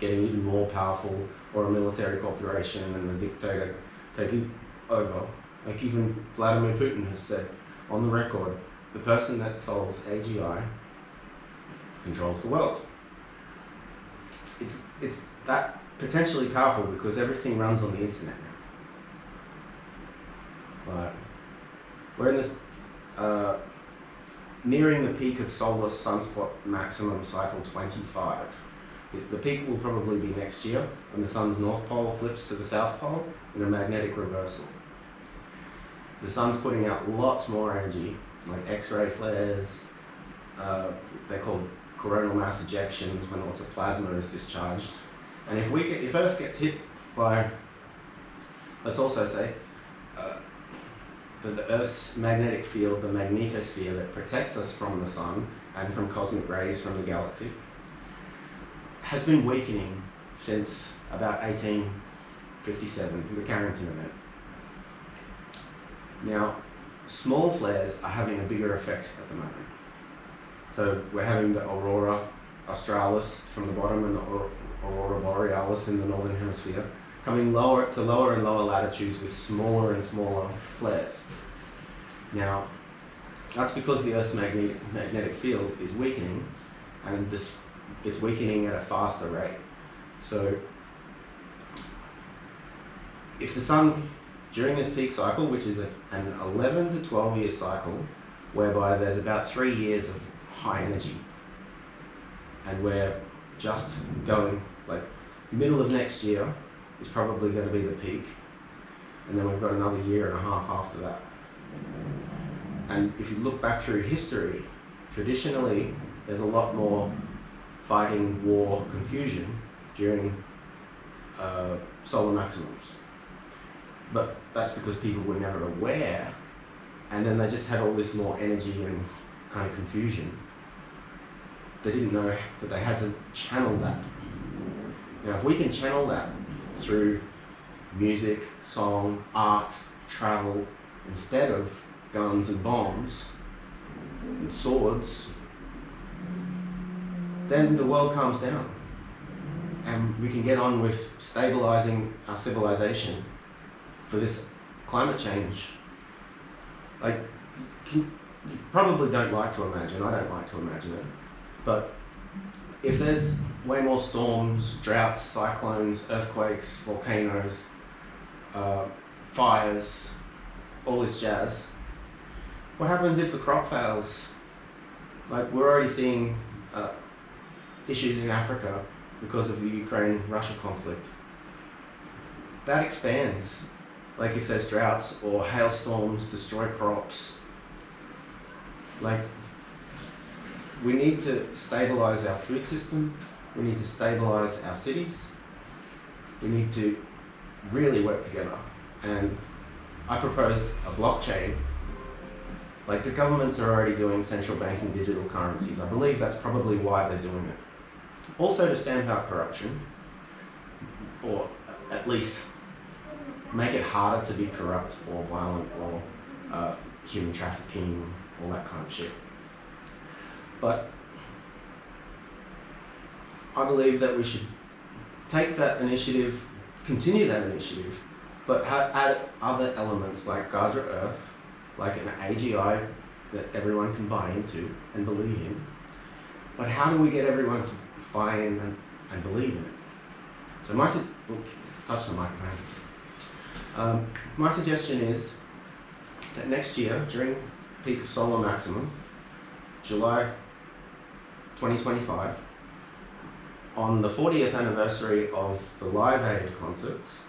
getting even more powerful, or a military corporation and a dictator taking over. Like even Vladimir Putin has said on the record, the person that solves AGI controls the world. It's that potentially powerful because everything runs on the internet now. Right. We're in this nearing the peak of solar sunspot maximum cycle 25. The peak will probably be next year when the sun's north pole flips to the south pole in a magnetic reversal. The sun's putting out lots more energy, like X-ray flares. They're called coronal mass ejections, when lots of plasma is discharged. And if Earth gets hit by, let's also say, that the Earth's magnetic field, the magnetosphere that protects us from the sun and from cosmic rays from the galaxy, has been weakening since about 1857, the Carrington event. Now, small flares are having a bigger effect at the moment. So we're having the Aurora Australis from the bottom and the Aurora Borealis in the northern hemisphere, coming lower and lower latitudes with smaller and smaller flares. Now, that's because the Earth's magnetic field is weakening, and it's weakening at a faster rate. So, if the sun, during this peak cycle, which is an 11 to 12 year cycle, whereby there's about 3 years of high energy, and we're just going, like, middle of next year is probably going to be the peak, and then we've got another year and a half after that. And if you look back through history, traditionally there's a lot more fighting, war, confusion during solar maximums. But that's because people were never aware, and then they just had all this more energy and kind of confusion. They didn't know that they had to channel that. Now, if we can channel that through music, song, art, travel, instead of guns and bombs and swords, then the world calms down and we can get on with stabilizing our civilization for this climate change. Like, you probably don't like to imagine, I don't like to imagine it, but if there's way more storms, droughts, cyclones, earthquakes, volcanoes, fires, all this jazz, what happens if the crop fails? Like, we're already seeing issues in Africa because of the Ukraine-Russia conflict. That expands. Like, if there's droughts or hailstorms destroy crops, like, we need to stabilize our food system, we need to stabilize our cities, we need to really work together. And I proposed a blockchain. Like, the governments are already doing central banking digital currencies. I believe that's probably why they're doing it. Also to stamp out corruption, or at least make it harder to be corrupt or violent or human trafficking, all that kind of shit. But I believe that we should take that initiative, continue that initiative, but add other elements like Gadra Earth, like an AGI that everyone can buy into and believe in. But how do we get everyone to buy in and believe in it? So touch the microphone. My suggestion is that next year, during peak of solar maximum, July 2025, on the 40th anniversary of the Live Aid concerts,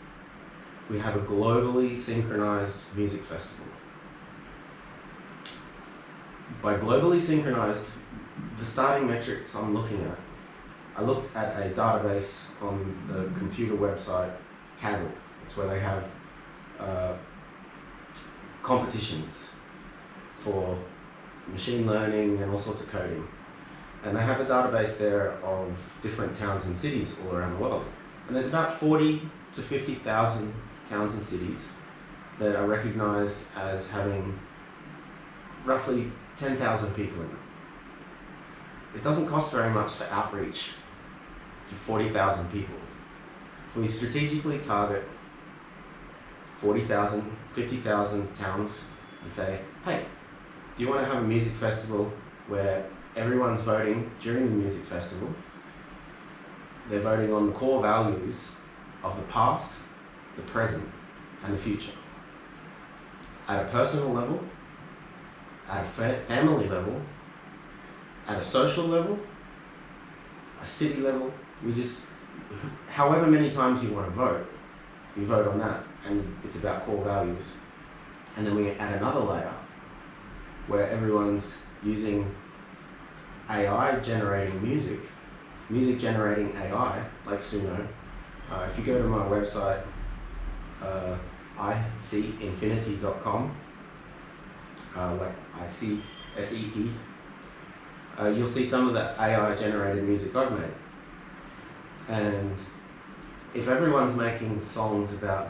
we have a globally synchronized music festival. By globally synchronized, the starting metrics I'm looking at, I looked at a database on the computer website Kaggle. It's where they have competitions for machine learning and all sorts of coding. And they have a database there of different towns and cities all around the world. And there's about 40 to 50,000 towns and cities that are recognized as having roughly 10,000 people in them. It doesn't cost very much for outreach to 40,000 people. If we strategically target 40,000, 50,000 towns and say, hey, do you want to have a music festival where everyone's voting during the music festival? They're voting on the core values of the past, the present, and the future. At a personal level, at a family level, at a social level, a city level, however many times you want to vote, you vote on that, and it's about core values. And then we add another layer where everyone's using AI generating music generating AI, like Suno. If you go to my website, icinfinity.com, like ICSEE, you'll see some of the AI generated music I've made. And if everyone's making songs about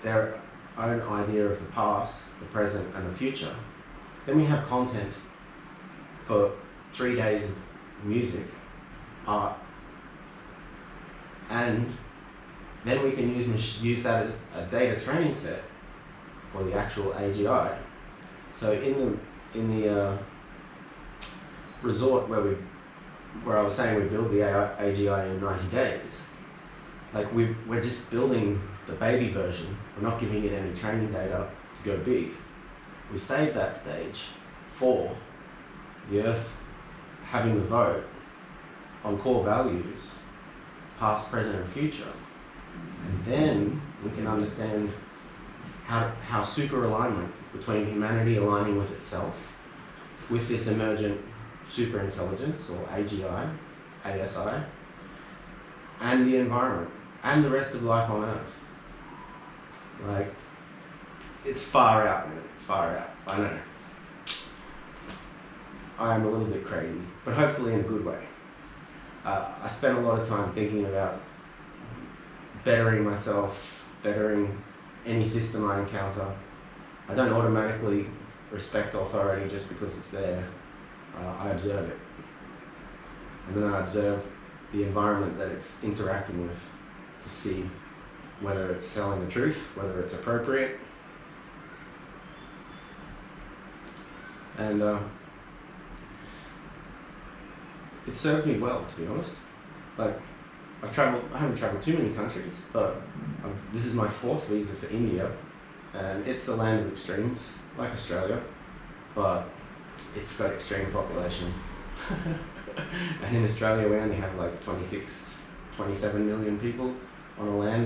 their own idea of the past, the present, and the future, then we have content for 3 days of music, art, and then we can use that as a data training set for the actual AGI. So in the resort where I was saying we build the AGI in 90 days, like we're just building the baby version. We're not giving it any training data to go big. We save that stage for the Earth having the vote on core values, past, present, and future. And then we can understand how super alignment between humanity aligning with itself, with this emergent super intelligence, or AGI, ASI, and the environment, and the rest of life on Earth. Like, it's far out, man. It's far out. I know. I am a little bit crazy, but hopefully in a good way. I spent a lot of time thinking about bettering myself, bettering any system I encounter. I don't automatically respect authority just because it's there. I observe it. And then I observe the environment that it's interacting with to see whether it's telling the truth, whether it's appropriate. And it served me well, to be honest. Like, I haven't traveled too many countries, but this is my 4th visa for India, and it's a land of extremes, like Australia, but it's got extreme population. And in Australia we only have like 27 million people on a land